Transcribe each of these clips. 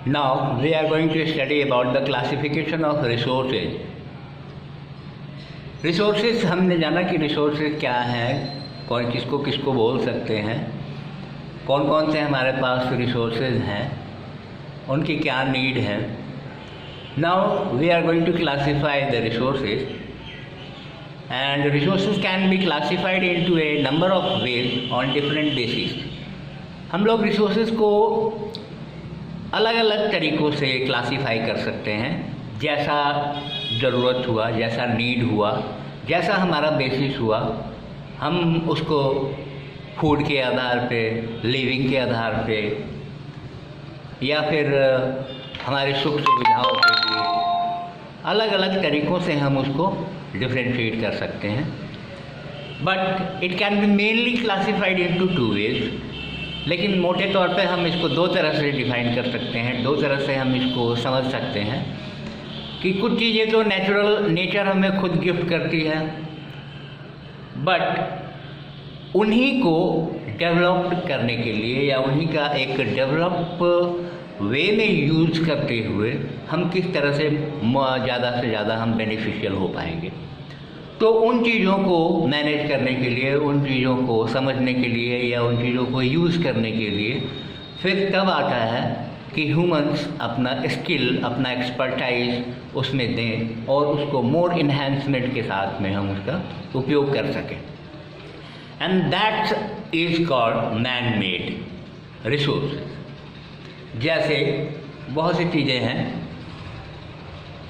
Now we are going to study about the classification of resources. Resources हमने जाना कि resources क्या हैं, कौन किसको किसको बोल सकते हैं, कौन कौन से हमारे पास resources हैं, उनकी क्या need है. Now we are going to classify the resources, and resources can be classified into a number of ways on different bases. हम लोग resources को अलग अलग तरीक़ों से क्लासीफाई कर सकते हैं, जैसा ज़रूरत हुआ, जैसा नीड हुआ, जैसा हमारा बेसिस हुआ. हम उसको फूड के आधार पे, लिविंग के आधार पे, या फिर हमारे सुख सुविधाओं के लिए अलग अलग तरीक़ों से हम उसको डिफ्रेंशिएट कर सकते हैं. But it can be mainly classified into two ways. लेकिन मोटे तौर पे हम इसको दो तरह से डिफ़ाइन कर सकते हैं, दो तरह से हम इसको समझ सकते हैं कि कुछ चीज़ें तो नेचर हमें खुद गिफ्ट करती है, बट उन्हीं को डेवलप करने के लिए या उन्हीं का एक डेवलप वे में यूज़ करते हुए हम किस तरह से ज़्यादा से ज़्यादा हम बेनिफिशियल हो पाएंगे. तो उन चीज़ों को मैनेज करने के लिए, उन चीज़ों को समझने के लिए या उन चीज़ों को यूज़ करने के लिए फिर तब आता है कि ह्यूमंस अपना स्किल, अपना एक्सपर्टाइज उसमें दें और उसको मोर इन्हेंसमेंट के साथ में हम उसका उपयोग कर सकें. And that is called man made resource. जैसे बहुत सी चीज़ें हैं,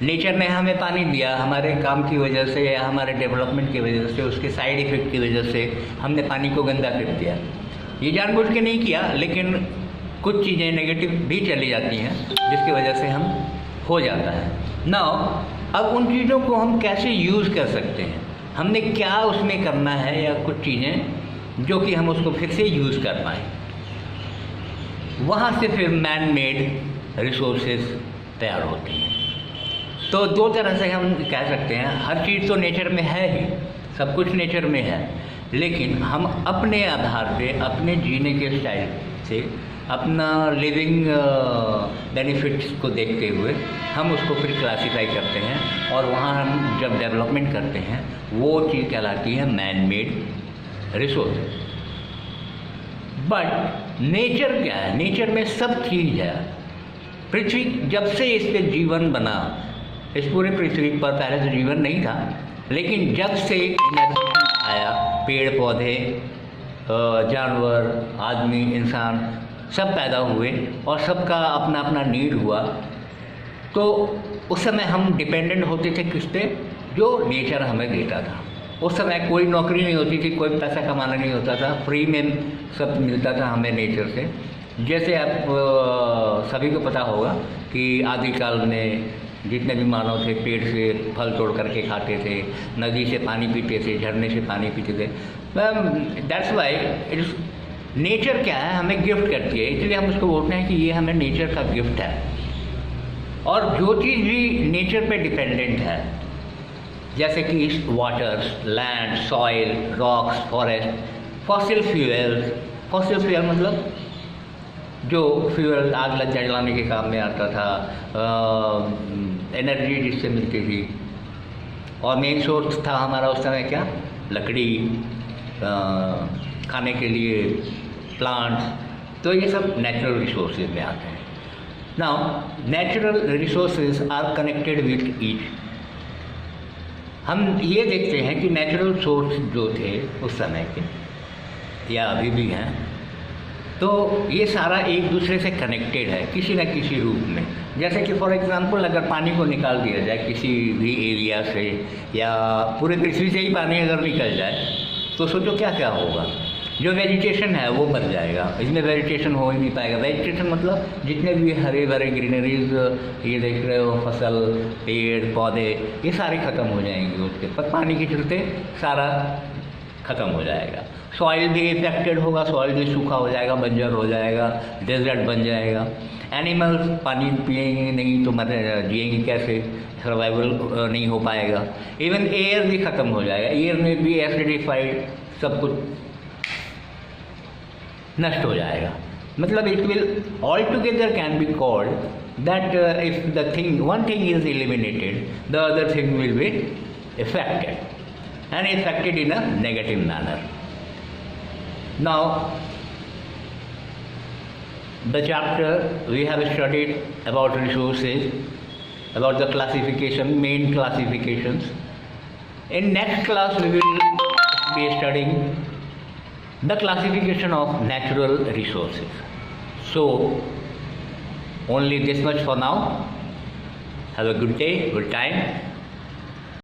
नेचर ने हमें पानी दिया, हमारे काम की वजह से या हमारे डेवलपमेंट की वजह से, उसके साइड इफ़ेक्ट की वजह से हमने पानी को गंदा कर दिया. ये जानबूझ के नहीं किया, लेकिन कुछ चीज़ें नेगेटिव भी चली जाती हैं जिसकी वजह से हम हो जाता है. नाउ अब उन चीज़ों को हम कैसे यूज़ कर सकते हैं, हमने क्या उसमें करना है, या कुछ चीज़ें जो कि हम उसको फिर से यूज़ कर पाएँ. वहाँ से फिर मैन मेड रिसोर्सेज तैयार होती हैं. तो दो तरह से हम कह सकते हैं, हर चीज़ तो नेचर में है ही, सब कुछ नेचर में है, लेकिन हम अपने आधार पे, अपने जीने के स्टाइल से, अपना लिविंग बेनिफिट्स को देखते हुए हम उसको फिर क्लासीफाई करते हैं, और वहाँ हम जब डेवलपमेंट करते हैं वो चीज़ कहलाती है man made resource. But nature क्या है? नेचर में सब चीज़ है. पृथ्वी जब से इस पर जीवन बना, इस पूरे पृथ्वी पर पहले तो जीवन नहीं था, लेकिन जब से इनर्वेशन आया, पेड़ पौधे, जानवर, आदमी, इंसान सब पैदा हुए और सबका अपना अपना नीड हुआ, तो उस समय हम डिपेंडेंट होते थे किस पे? जो नेचर हमें देता था. उस समय कोई नौकरी नहीं होती थी, कोई पैसा कमाना नहीं होता था, फ्री में सब मिलता था हमें नेचर से. जैसे आप सभी को पता होगा कि आदिकाल में जितने भी मानव थे पेड़ से फल तोड़ करके खाते थे, नदी से पानी पीते थे, झरने से पानी पीते थे. That's why it is nature क्या है, हमें गिफ्ट करती है, इसलिए हम उसको बोलते हैं कि ये हमें नेचर का गिफ्ट है. और जो चीज़ भी नेचर पे डिपेंडेंट है, जैसे कि waters, land, soil, rocks, forest, fossil fuel मतलब जो फ्यूल आग जलाने के काम में आता था, एनर्जी जिससे मिलती थी, और मेन सोर्स था हमारा उस समय क्या? लकड़ी, खाने के लिए प्लांट्स. तो ये सब नेचुरल रिसोर्सेज में आते हैं. Now natural resources are connected with each. हम ये देखते हैं कि नेचुरल सोर्स जो थे उस समय के या अभी भी हैं, तो ये सारा एक दूसरे से कनेक्टेड है किसी न किसी रूप में. जैसे कि फॉर एग्ज़ाम्पल अगर पानी को निकाल दिया जाए किसी भी एरिया से, या पूरे पृथ्वी से ही पानी अगर निकल जाए, तो सोचो क्या क्या होगा. जो वेजिटेशन है वो मर जाएगा, इसमें वेजिटेशन हो ही नहीं पाएगा. वेजिटेशन मतलब जितने भी हरे भरे ग्रीनरीज ये देख रहे हो, फसल, पेड़ पौधे, ये सारे ख़त्म हो जाएंगे उसके पर, पानी के चलते सारा ख़त्म हो जाएगा. सॉइल भी इफेक्टेड होगा, सॉइल भी सूखा हो जाएगा, बंजर हो जाएगा, डेजर्ट बन जाएगा. एनिमल्स पानी पिएंगे नहीं तो जिएंगे कैसे? सर्वाइवल नहीं हो पाएगा. इवन एयर भी ख़त्म हो जाएगा, एयर में भी एसिडिफाइड सब कुछ नष्ट हो जाएगा. मतलब it will all together can be called that if the thing, one thing is eliminated, the other thing will be affected, and affected in a negative manner. Now, the chapter we have studied about resources, about the classification, main classifications. In next class we will be studying the classification of natural resources. So, only this much for now. Have a good day, good time.